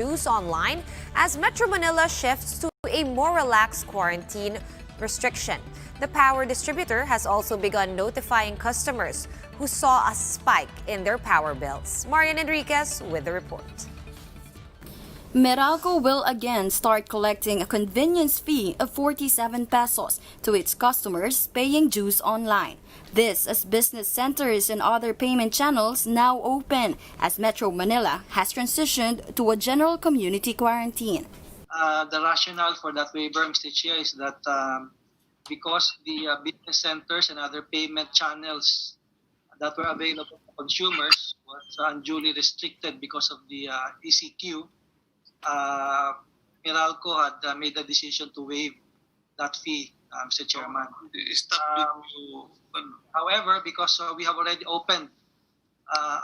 news online as Metro Manila shifts to a more relaxed quarantine restriction. The power distributor has also begun notifying customers who saw a spike in their power bills. Marian Enriquez with the report. Meralco will again start collecting a convenience fee of 47 pesos to its customers paying dues online. This as business centers and other payment channels now open as Metro Manila has transitioned to a general community quarantine. The rationale for that waiver, Mr. Chair, is that because the business centers and other payment channels that were available to consumers was unduly restricted because of the ECQ, Meralco had made the decision to waive that fee, Mr. Chairman. However, because we have already opened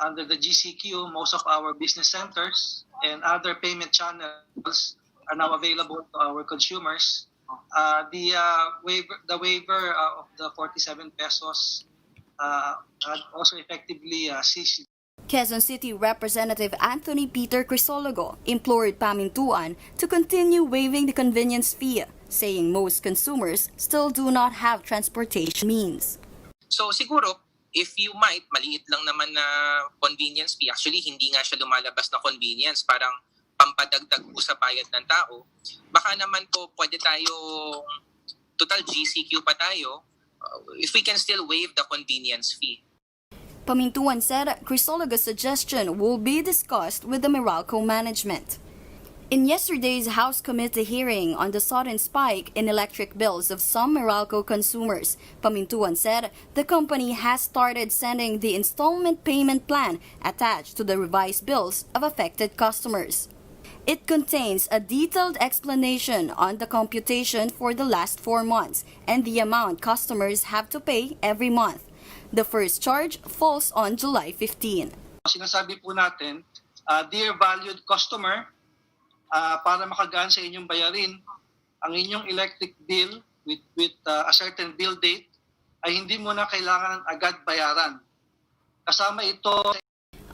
under the GCQ, most of our business centers and other payment channels are now available to our consumers. The waiver of the 47 pesos had also effectively ceased. Quezon City Representative Anthony Peter Crisologo implored Pamintuan to continue waiving the convenience fee, saying most consumers still do not have transportation means. So siguro, if you might, maliit lang naman na convenience fee. Actually, hindi nga siya lumalabas na convenience. Parang pampadagdag po sa bayad ng tao. Baka naman po pwede tayo, total GCQ pa tayo, if we can still waive the convenience fee. Pamintuan said Crisologo's suggestion will be discussed with the Meralco management. In yesterday's House Committee hearing on the sudden spike in electric bills of some Meralco consumers, Pamintuan said the company has started sending the installment payment plan attached to the revised bills of affected customers. It contains a detailed explanation on the computation for the last 4 months and the amount customers have to pay every month. The first charge falls on July 15. Sinasabi po natin, dear valued customer, para makagaan sa inyong bayarin, ang inyong electric bill with a certain bill date ay hindi mo na kailangan agad bayaran. Kasama ito.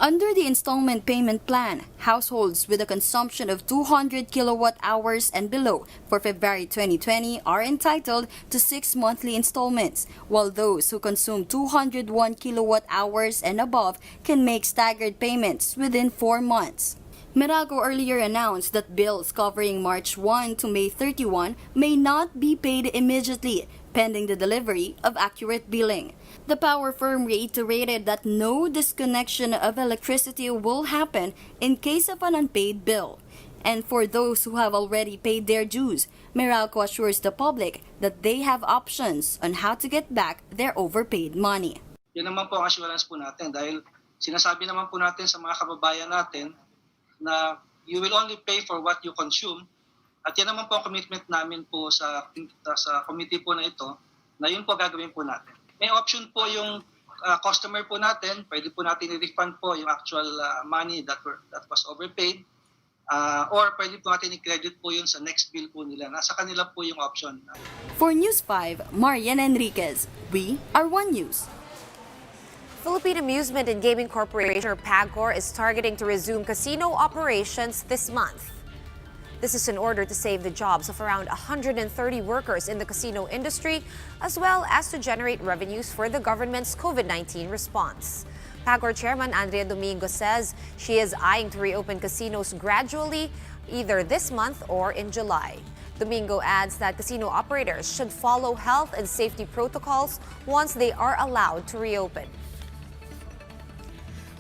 Under the installment payment plan, households with a consumption of 200 kilowatt hours and below for February 2020 are entitled to 6 monthly installments, while those who consume 201 kilowatt hours and above can make staggered payments within 4 months. Meralco earlier announced that bills covering March 1 to May 31 may not be paid immediately, pending the delivery of accurate billing. The power firm reiterated that no disconnection of electricity will happen in case of an unpaid bill. And for those who have already paid their dues, Meralco assures the public that they have options on how to get back their overpaid money. Yan naman po ang assurance po natin dahil sinasabi naman po natin sa mga kababayan natin na you will only pay for what you consume. At yan naman po ang commitment namin po sa committee po na ito na yun po gagawin po natin. May option po yung customer po natin, pwede po natin i-refund po yung actual money that was overpaid or pwede po natin i-credit po yun sa next bill po nila. Nasa kanila po yung option. For News 5, Marian Enriquez, we are One News. Philippine Amusement and Gaming Corporation, or PAGCOR, is targeting to resume casino operations this month. This is in order to save the jobs of around 130 workers in the casino industry, as well as to generate revenues for the government's COVID-19 response. PAGCOR Chairman Andrea Domingo says she is eyeing to reopen casinos gradually, either this month or in July. Domingo adds that casino operators should follow health and safety protocols once they are allowed to reopen.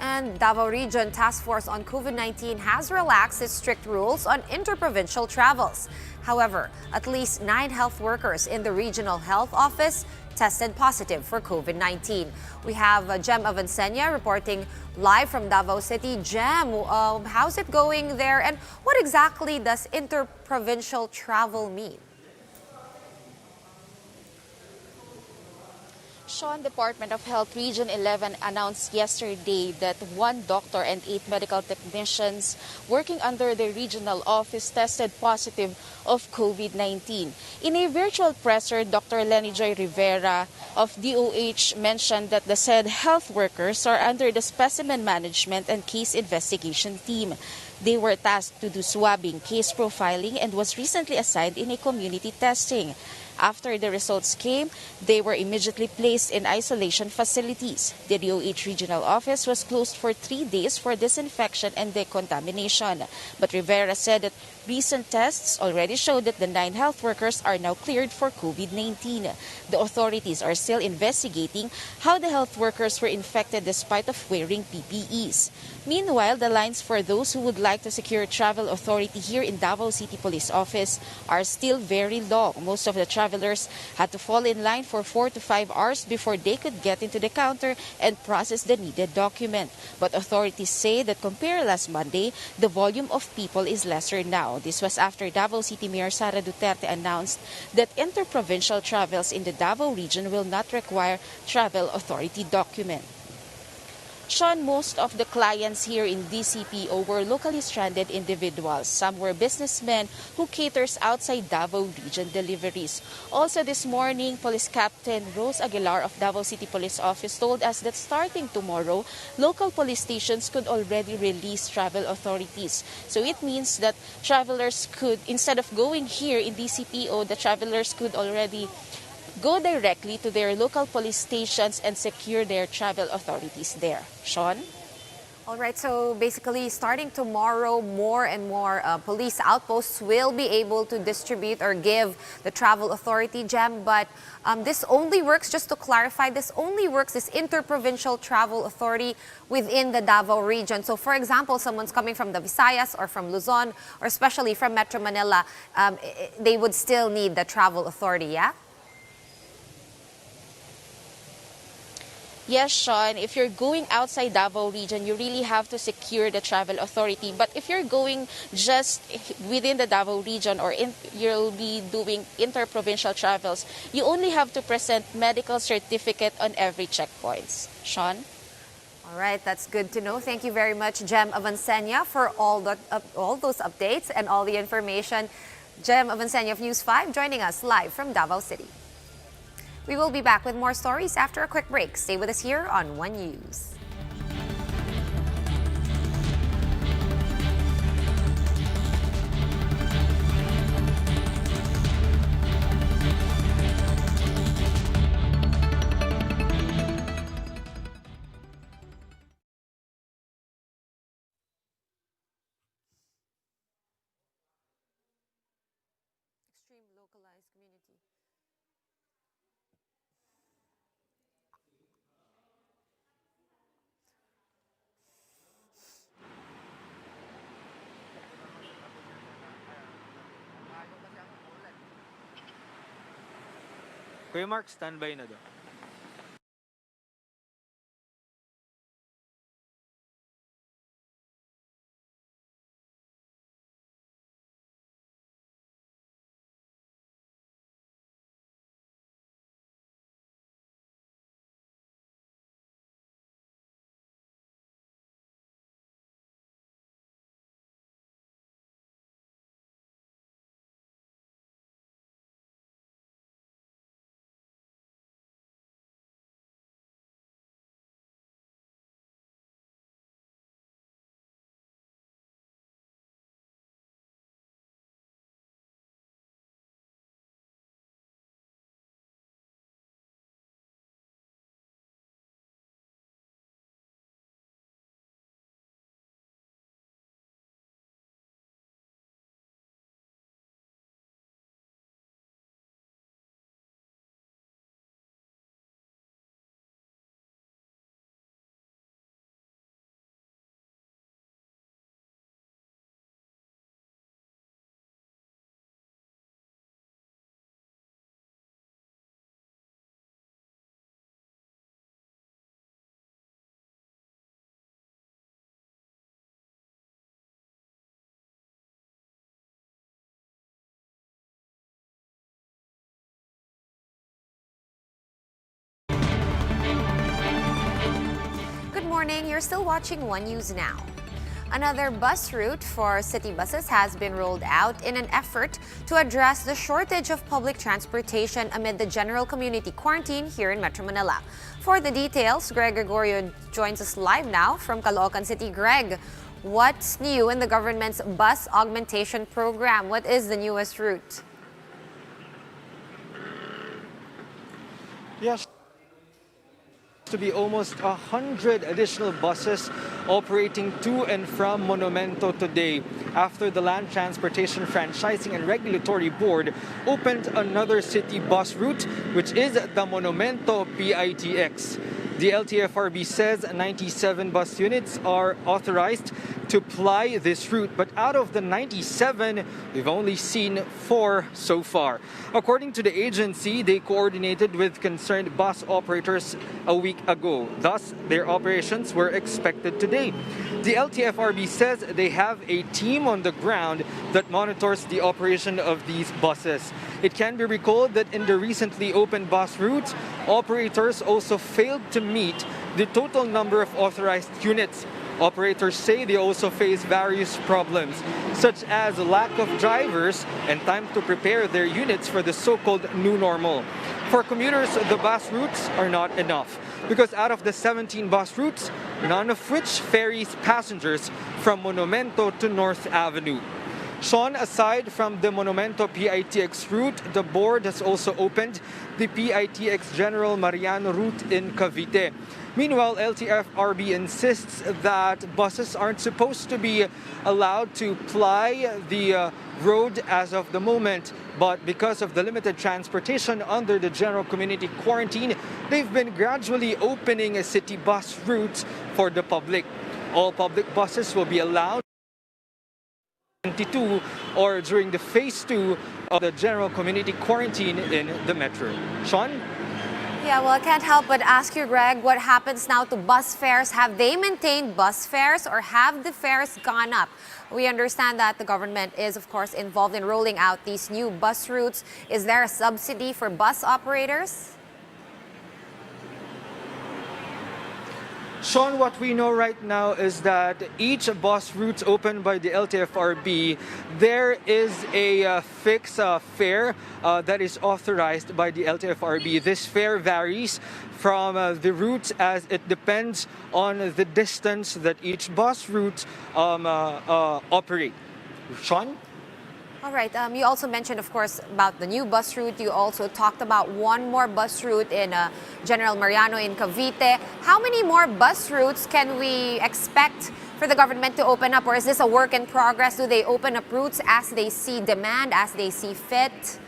And Davao Region Task Force on COVID-19 has relaxed its strict rules on interprovincial travels. However, at least 9 health workers in the Regional Health Office tested positive for COVID-19. We have Jem Avancenia reporting live from Davao City. Jem, how's it going there and what exactly does interprovincial travel mean? Sean, Department of Health Region 11 announced yesterday that 1 doctor and 8 medical technicians working under the regional office tested positive of COVID-19. In a virtual presser, Dr. Lenny Joy Rivera of DOH mentioned that the said health workers are under the specimen management and case investigation team. They were tasked to do swabbing, case profiling, and was recently assigned in a community testing. After the results came, they were immediately placed in isolation facilities. The DOH Regional Office was closed for 3 days for disinfection and decontamination. But Rivera said that recent tests already showed that the 9 health workers are now cleared for COVID-19. The authorities are still investigating how the health workers were infected despite of wearing PPEs. Meanwhile, the lines for those who would like to secure travel authority here in Davao City Police Office are still very long. Most of the travelers had to fall in line for 4 to 5 hours before they could get into the counter and process the needed document. But authorities say that compared last Monday, the volume of people is lesser now. This was after Davao City Mayor Sara Duterte announced that interprovincial travels in the Davao region will not require travel authority document. Sean, most of the clients here in DCPO were locally stranded individuals. Some were businessmen who caters outside Davao region deliveries. Also this morning, Police Captain Rose Aguilar of Davao City Police Office told us that starting tomorrow, local police stations could already release travel authorities. So it means that travelers could, instead of going here in DCPO, the travelers could already go directly to their local police stations and secure their travel authorities there. Sean? All right, so basically starting tomorrow, more and more police outposts will be able to distribute or give the travel authority, Gem. But this only works, just to clarify, this interprovincial travel authority within the Davao region. So for example, someone's coming from the Visayas or from Luzon or especially from Metro Manila, they would still need the travel authority, yeah? Yes, Sean, if you're going outside Davao region, you really have to secure the travel authority. But if you're going just within the Davao region or you'll be doing interprovincial travels, you only have to present medical certificate on every checkpoints. Sean? All right, that's good to know. Thank you very much, Jem Avancenia, for all those updates and all the information. Jem Avancenia of News 5 joining us live from Davao City. We will be back with more stories after a quick break. Stay with us here on One News. Extreme localized community. Kuya Mark, standby na daw. Good morning. You're still watching One News Now. Another bus route for city buses has been rolled out in an effort to address the shortage of public transportation amid the general community quarantine here in Metro Manila. For the details, Greg Gregorio joins us live now from Caloocan City. Greg, What's new in the government's bus augmentation program? What is the newest route? Yes, to be almost 100 additional buses operating to and from Monumento today after the Land Transportation Franchising and Regulatory Board opened another city bus route, which is the Monumento PITX. The LTFRB says 97 bus units are authorized to ply this route, but out of the 97, we've only seen 4 so far. According to the agency, they coordinated with concerned bus operators a week ago. Thus, their operations were expected today. The LTFRB says they have a team on the ground that monitors the operation of these buses. It can be recalled that in the recently opened bus routes, operators also failed to meet the total number of authorized units. Operators say they also face various problems, such as lack of drivers and time to prepare their units for the so-called new normal. For commuters, the bus routes are not enough because out of the 17 bus routes, none of which ferries passengers from Monumento to North Avenue. Sean, aside from the Monumento PITX route, the board has also opened the PITX General Mariano route in Cavite. Meanwhile, LTFRB insists that buses aren't supposed to be allowed to ply the road as of the moment, but because of the limited transportation under the general community quarantine, they've been gradually opening city bus routes for the public. All public buses will be allowed 22 or during the phase 2 of the general community quarantine in the metro. Sean? Yeah, well, I can't help but ask you, Greg, what happens now to bus fares? Have they maintained bus fares or have the fares gone up? We understand that the government is, of course, involved in rolling out these new bus routes. Is there a subsidy for bus operators? Sean, what we know right now is that each bus route opened by the LTFRB, there is a fixed fare that is authorized by the LTFRB. This fare varies from the route as it depends on the distance that each bus route operate. Sean? All right. You also mentioned, of course, about the new bus route. You also talked about one more bus route in General Mariano in Cavite. How many more bus routes can we expect for the government to open up? Or is this a work in progress? Do they open up routes as they see demand, as they see fit?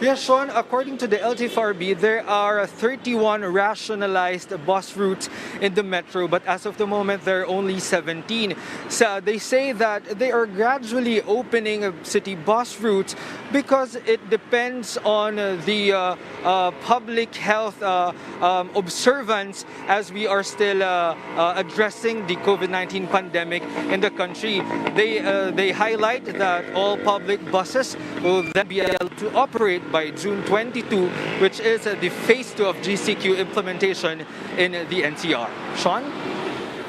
Yes, Sean, according to the LTFRB, there are 31 rationalized bus routes in the metro, but as of the moment, there are only 17. So they say that they are gradually opening city bus routes because it depends on the public health observance as we are still addressing the COVID-19 pandemic in the country. They highlight that all public buses will then be able to operate by June 22, which is the phase 2 of GCQ implementation in the NCR. Sean?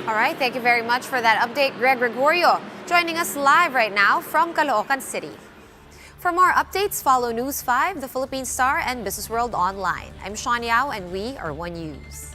All right. Thank you very much for that update, Greg Gregorio, joining us live right now from Caloocan City. For more updates, follow News 5, The Philippine Star, and Business World Online. I'm Sean Yao, and we are One News.